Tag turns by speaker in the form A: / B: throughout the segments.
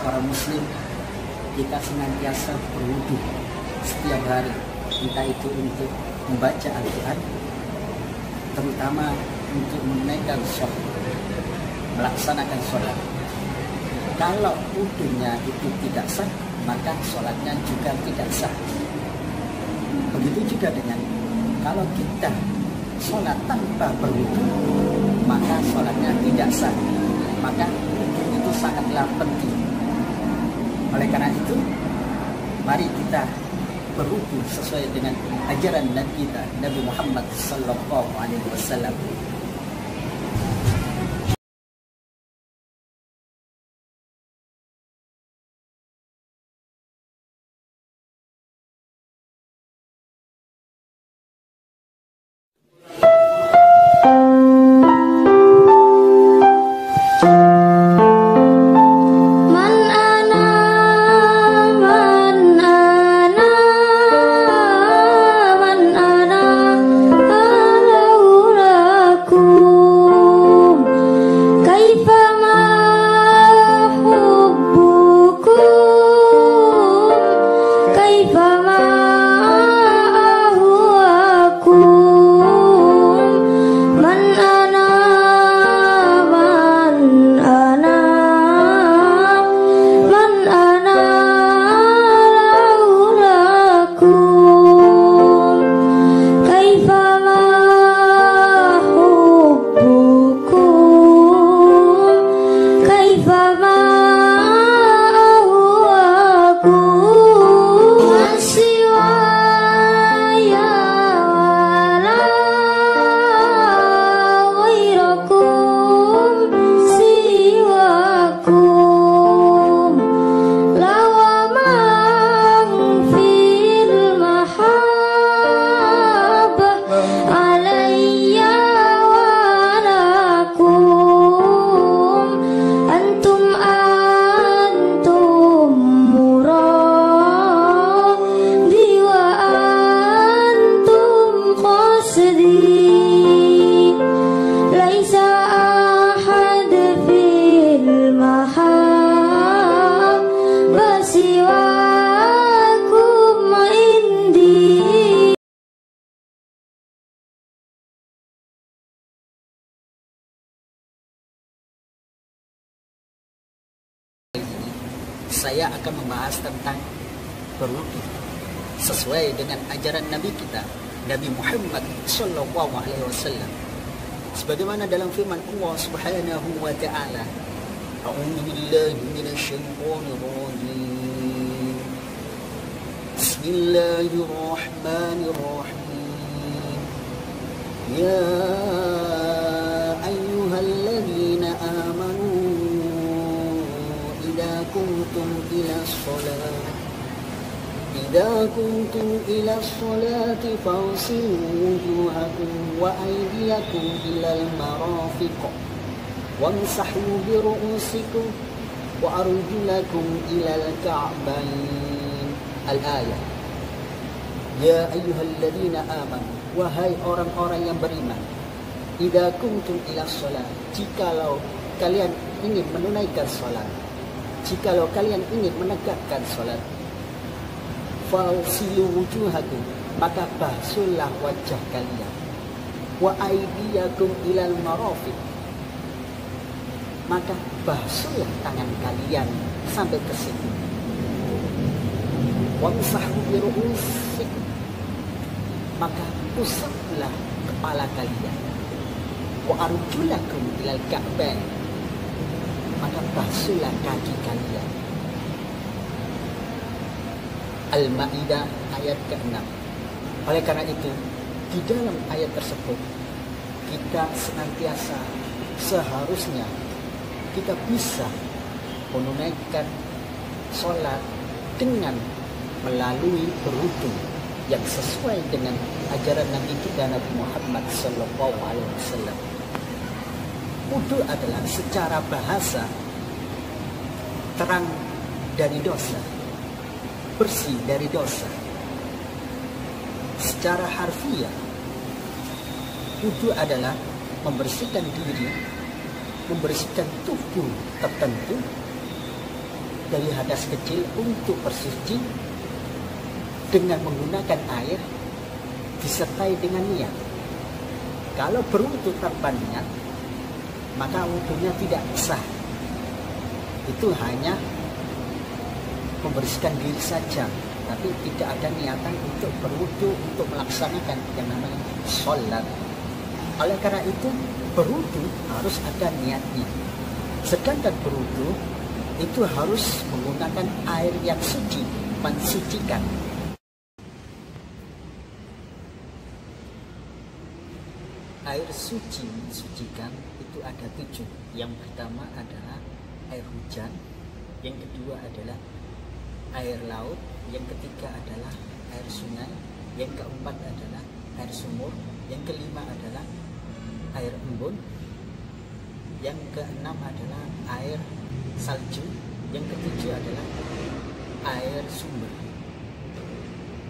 A: seorang muslim, kita senantiasa berwudu setiap hari, entah itu untuk membaca Al-Quran, terutama untuk menunaikan sholat, melaksanakan sholat. Kalau wudunya itu tidak sah, maka sholatnya juga tidak sah. Begitu juga dengan kalau kita sholat tanpa berwudu, maka sholatnya tidak sah. Maka wudu itu sangatlah penting. Oleh karena itu, mari kita berwudu sesuai dengan ajaran Nabi kita, Nabi Muhammad SAW. Saya akan membahas tentang berwudu sesuai dengan ajaran Nabi kita, Nabi Muhammad SAW. Sebagaimana dalam firman Allah Subhanahu wa taala, A'udzu billahi minasyaitonir rajim. Bismillahirrahmanirrahim. Ya ayyuhalladzina amanu إذا كنتم إلى الصلاة فاغسلوا وجوهكم وأيديكم إلى المرافق وامسحوا برؤوسكم وأرجلكم إلى الكعبين. Al-ayah. Ya ayyuhalladzina amanu, wahai orang-orang yang beriman, idza kuntum ila shalah, jikalau kalian ingin menunaikan salat, jikalau kalian ingin menegakkan salat, falsilu wujuhakum, maka basuhlah wajah kalian, wa aydiyakum ilal marafiq, maka basuhlah tangan kalian sampai ke sini, wamsahu bi ru'usikum, maka usaplah kepala kalian, wa arjulakum ilal ka'bain, maka basuhlah kaki kalian. Al-Ma'idah ayat ke-6. Oleh karena itu, di dalam ayat tersebut kita senantiasa seharusnya kita bisa menunaikan sholat dengan melalui berwudu yang sesuai dengan ajaran Nabi kita, Nabi Muhammad SAW. Wudu adalah secara bahasa terang dari dosa, bersih dari dosa. Secara harfiah, wudu adalah membersihkan diri, membersihkan tubuh tertentu dari hadas kecil untuk bersuci dengan menggunakan air disertai dengan niat. Kalau berwudu tanpa niat, maka wudunya tidak sah. Itu hanya membersihkan diri saja, tapi tidak ada niatan untuk berwudu, untuk melaksanakan yang namanya sholat. Oleh karena itu, berwudu harus ada niatnya. Sedangkan berwudu itu harus menggunakan air yang suci, mensucikan. Air suci mensucikan itu ada 7. Yang pertama adalah air hujan, yang kedua adalah air laut, yang ketiga adalah air sungai, yang keempat adalah air sumur, yang kelima adalah air embun, yang keenam adalah air salju, yang ketujuh adalah air sumber.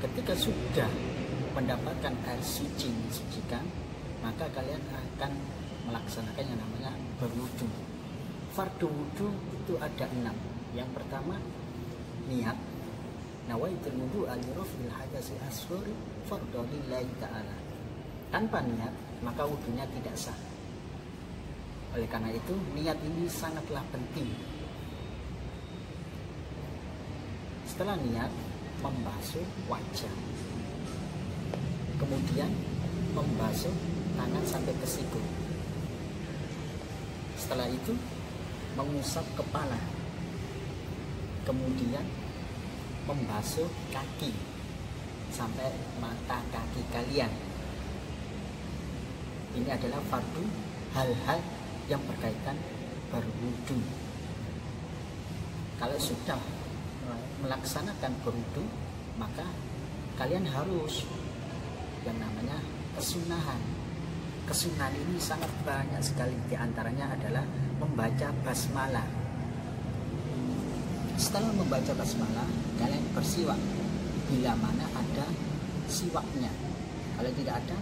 A: Ketika sudah mendapatkan air suci mensucikan, maka kalian akan melaksanakan yang namanya berwudu. Fardu wudu itu ada 6. Yang pertama, niat. Nawaitul wudu'a li raf'il hadasil asghar fardhu lillahi ta'ala. Tanpa niat, maka wudunya tidak sah. Oleh karena itu, niat ini sangatlah penting. Setelah niat, membasuh wajah. Kemudian membasuh tangan sampai ke siku. Setelah itu mengusap kepala, kemudian membasuh kaki sampai mata kaki kalian. Ini adalah fardu, hal-hal yang berkaitan berwudu. Kalau sudah melaksanakan berwudu, maka kalian harus yang namanya kesunahan. Kesunahan ini sangat banyak sekali, diantaranya adalah membaca basmalah. Setelah membaca basmalah, kalian bersiwak bila mana ada siwaknya. Kalau tidak ada,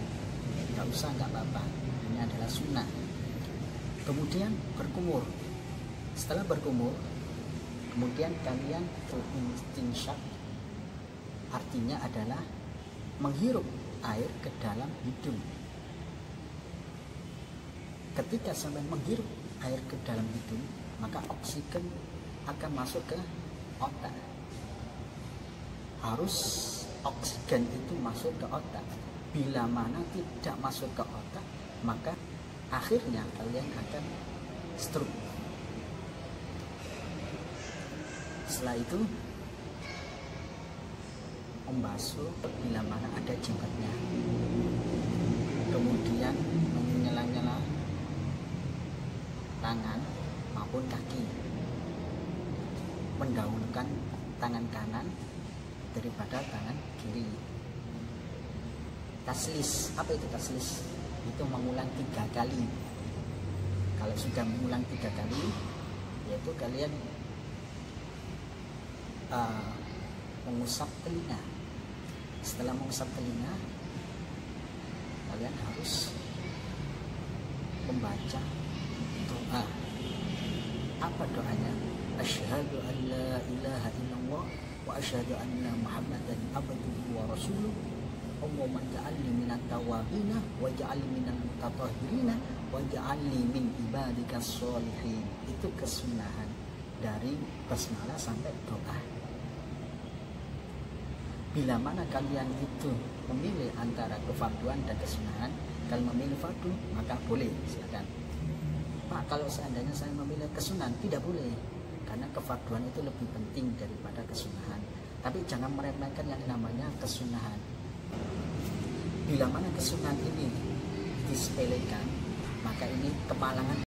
A: tidak usah, nggak apa-apa. Ini adalah sunnah. Kemudian berkumur. Setelah berkumur, kemudian kalian beristinsyak. Artinya adalah menghirup air ke dalam hidung. Ketika sampai menghirup air ke dalam hidung, maka oksigen akan masuk ke otak. Harus oksigen itu masuk ke otak. Bila mana tidak masuk ke otak, maka akhirnya kalian akan stroke. Setelah itu membasuh bila mana ada jimatnya, kemudian menyela-nyela tangan maupun kaki, mendahulukan tangan kanan daripada tangan kiri. Taslis, apa itu taslis? Itu mengulang 3 kali. Kalau sudah mengulang 3 kali, yaitu kalian mengusap telinga. Setelah mengusap telinga, kalian harus membaca doa. Apa doanya? Asyhadu an la ilaha illallah wa asyhadu anna Muhammadan abduhu wa rasuluh. Allahumma ja'alni minat tawabina wa ja'alni minal mutatahhirina wa ja'alni min ibadikas sholihin. Itu kesunahan dari basmalah sampai doa. Bila mana kalian itu memilih antara kefarduan dan kesunahan, kalau memilih fardu maka boleh, silakan. Pak, kalau seandainya saya memilih kesunahan, tidak boleh, karena kefarduan itu lebih penting daripada kesunahan. Tapi jangan meremehkan yang namanya kesunahan. Bila mana kesunahan ini disepelekan, maka ini kemalangan